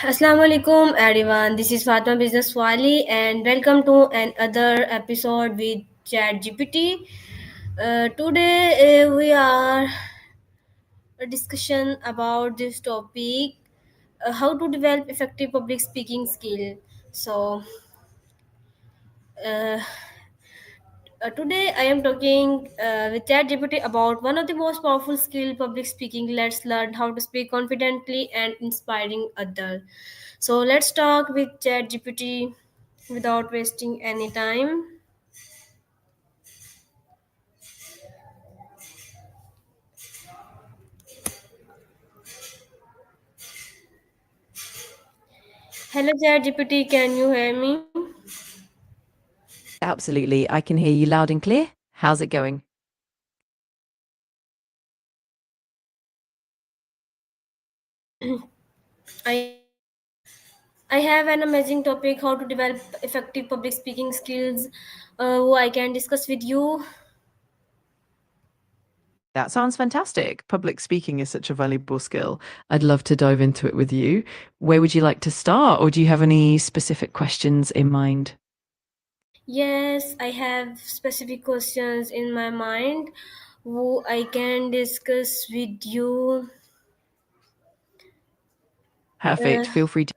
Assalamu alaikum everyone. This is Fatma Business Wali and welcome to another episode with ChatGPT. Today we are a discussion about this topic, how to develop effective public speaking skill. So uh, today I am talking with ChatGPT about one of the most powerful skill, public speaking. Let's learn how to speak confidently and inspiring others. So let's talk with ChatGPT without wasting any time. Hello ChatGPT, can you hear me? Absolutely. I can hear you loud and clear. How's it going? I I have an amazing topic how to develop effective public speaking skills who I can discuss with you. That sounds fantastic. Public speaking is such a valuable skill. I'd love to dive into it with you. Where would you like to start, or do you have any specific questions in mind? Yes, I have specific questions in my mind who I can discuss with you. Uh, Perfect. Feel free to.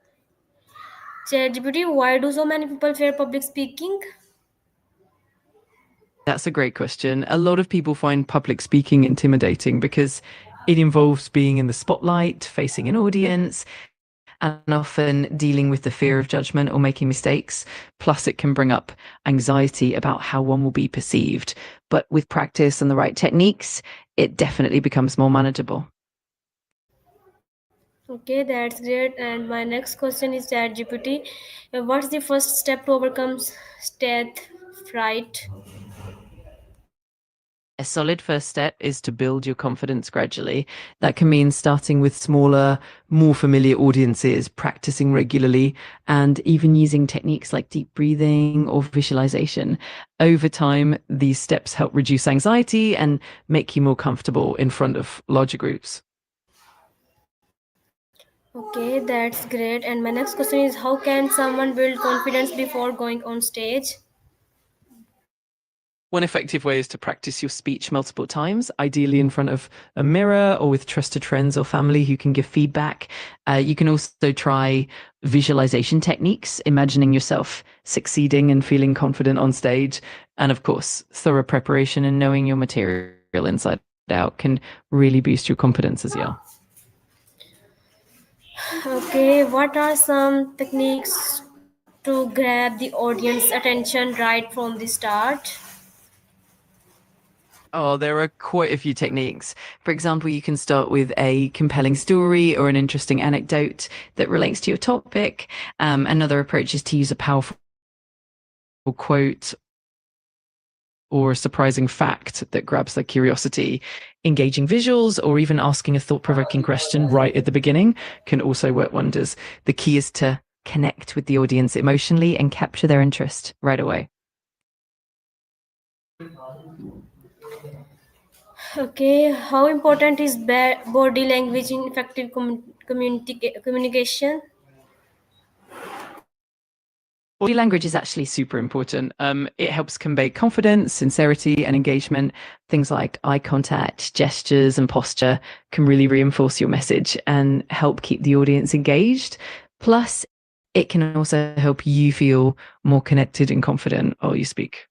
ChatGPT, why do so many people fear public speaking? That's a great question. A lot of people find public speaking intimidating because it involves being in the spotlight, facing an audience, and often dealing with the fear of judgment or making mistakes. Plus, it can bring up anxiety about how one will be perceived. But with practice and the right techniques, it definitely becomes more manageable. Okay, that's great. And my next question is ChatGPT. What's the first step to overcome stage fright? A solid first step is to build your confidence gradually. That can mean starting with smaller, more familiar audiences, practicing regularly, and even using techniques like deep breathing or visualization. Over time, these steps help reduce anxiety and make you more comfortable in front of larger groups. Okay, that's great. And my next question is how can someone build confidence before going on stage? One effective way is to practice your speech multiple times, ideally in front of a mirror or with trusted friends or family who can give feedback. You can also try visualization techniques, imagining yourself succeeding and feeling confident on stage. And of course, thorough preparation and knowing your material inside out can really boost your confidence as well. Okay, what are some techniques to grab the audience attention right from the start? Oh, there are quite a few techniques. For example, you can start with a compelling story or an interesting anecdote that relates to your topic. Another approach is to use a powerful quote or a surprising fact that grabs their curiosity. Engaging visuals or even asking a thought provoking question right at the beginning can also work wonders. The key is to connect with the audience emotionally and capture their interest right away. Okay, how important is body language in effective communication? Body language is actually super important. It helps convey confidence, sincerity, and engagement. Things like eye contact, gestures, and posture can really reinforce your message and help keep the audience engaged. Plus, it can also help you feel more connected and confident while you speak.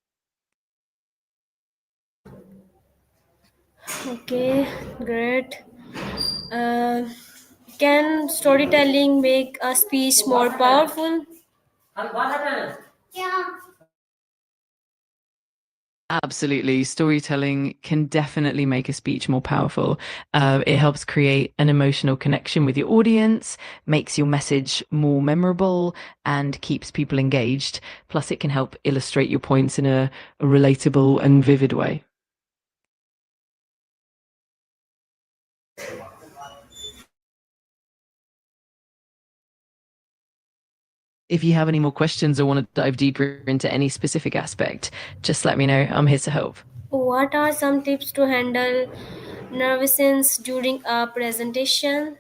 Okay, great. Uh, can storytelling make a speech more powerful? Absolutely. Storytelling can definitely make a speech more powerful. It helps create an emotional connection with your audience, makes your message more memorable, and keeps people engaged. Plus, it can help illustrate your points in a relatable and vivid way. If you have any more questions or want to dive deeper into any specific aspect, just let me know. I'm here to help. What are some tips to handle nervousness during a presentation?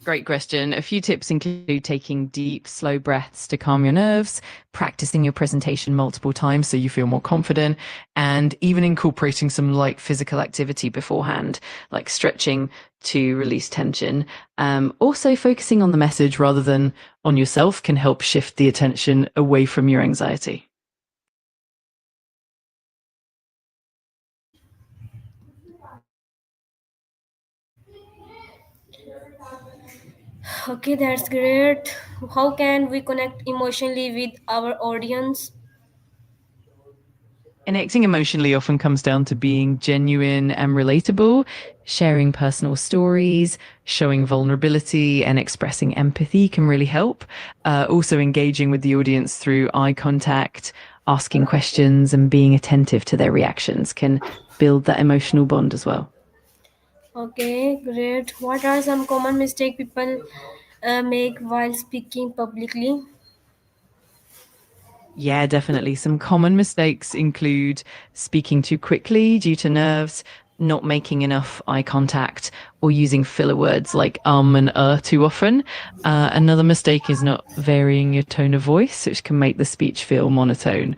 Great question. A few tips include taking deep, slow breaths to calm your nerves, practicing your presentation multiple times so you feel more confident, and even incorporating some light physical activity beforehand, like stretching to release tension. Also, focusing on the message rather than on yourself can help shift the attention away from your anxiety. Okay, that's great. How can we connect emotionally with our audience? Connecting emotionally often comes down to being genuine and relatable, sharing personal stories, showing vulnerability, and expressing empathy can really help. Also, engaging with the audience through eye contact, asking questions, and being attentive to their reactions can build that emotional bond as well. Okay, great. What are some common mistakes people make while speaking publicly? Yeah, definitely. Some common mistakes include speaking too quickly due to nerves, not making enough eye contact, or using filler words like and too often. Another mistake is not varying your tone of voice, which can make the speech feel monotone.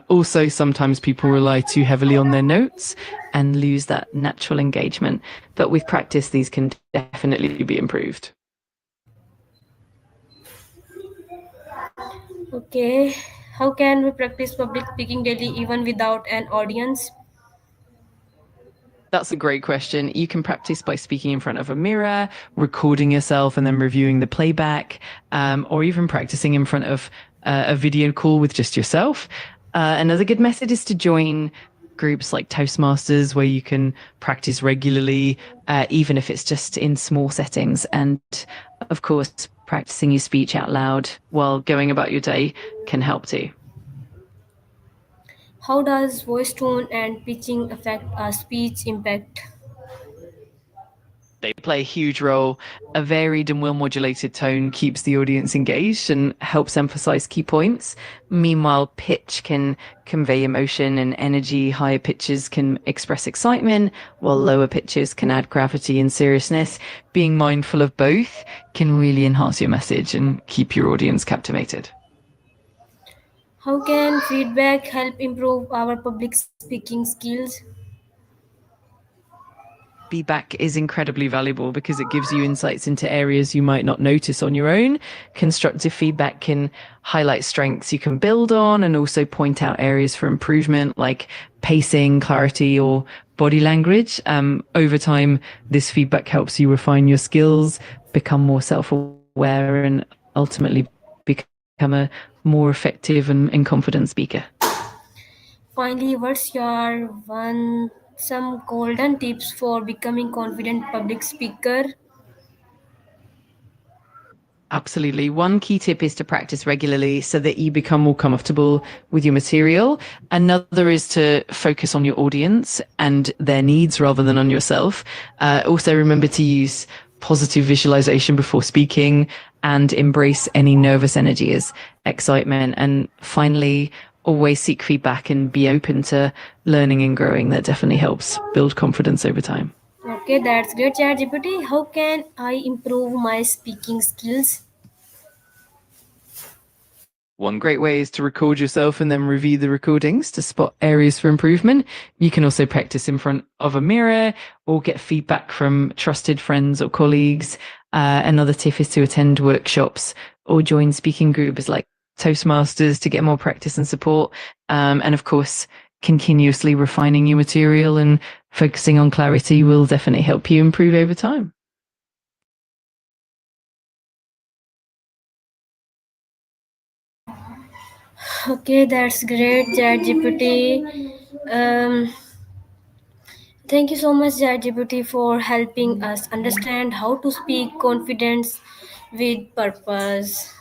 Also, sometimes people rely too heavily on their notes and lose that natural engagement. But with practice, these can definitely be improved. Okay, how can we practice public speaking daily even without an audience? That's a great question. You can practice by speaking in front of a mirror, recording yourself, and then reviewing the playback, or even practicing in front of a video call with just yourself. Another good method is to join groups like Toastmasters, where you can practice regularly, even if it's just in small settings. And of course, practicing your speech out loud while going about your day can help too. How does voice tone and pitching affect our speech impact? They play a huge role. A varied and well modulated tone keeps the audience engaged and helps emphasize key points. Meanwhile, pitch can convey emotion and energy. Higher pitches can express excitement, while lower pitches can add gravity and seriousness. Being mindful of both can really enhance your message and keep your audience captivated. How can feedback help improve our public speaking skills? Feedback is incredibly valuable because it gives you insights into areas you might not notice on your own. Constructive feedback can highlight strengths you can build on and also point out areas for improvement like pacing, clarity, or body language. Over time, this feedback helps you refine your skills, become more self aware, and ultimately become a more effective and confident speaker. Finally, what's your one some golden tips for becoming confident public speaker? Absolutely. One key tip is to practice regularly so that you become more comfortable with your material. Another is to focus on your audience and their needs rather than on yourself. Also, remember to use positive visualization before speaking and embrace any nervous energy as excitement. And finally, always seek feedback and be open to learning and growing. That definitely helps build confidence over time. Okay, that's great, ChatGPT. How can I improve my speaking skills? One great way is to record yourself and then review the recordings to spot areas for improvement. You can also practice in front of a mirror or get feedback from trusted friends or colleagues. Another tip is to attend workshops or join speaking groups like Toastmasters to get more practice and support. And of course, continuously refining your material and focusing on clarity will definitely help you improve over time. Okay, that's great, ChatGPT. Um, Thank you so much, ChatGPT, for helping us understand how to speak confidence with purpose.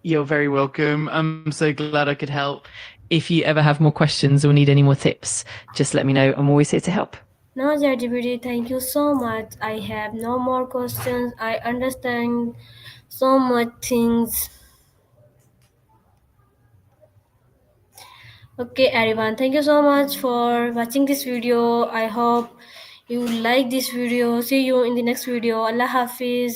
You're very welcome. I'm so glad I could help. If you ever have more questions or need any more tips, just let me know. I'm always here to help. Now, ChatGPT, thank you so much. I have no more questions. I understand so much things. Okay, everyone, thank you so much for watching this video. I hope you like this video. See you in the next video. Allah Hafiz.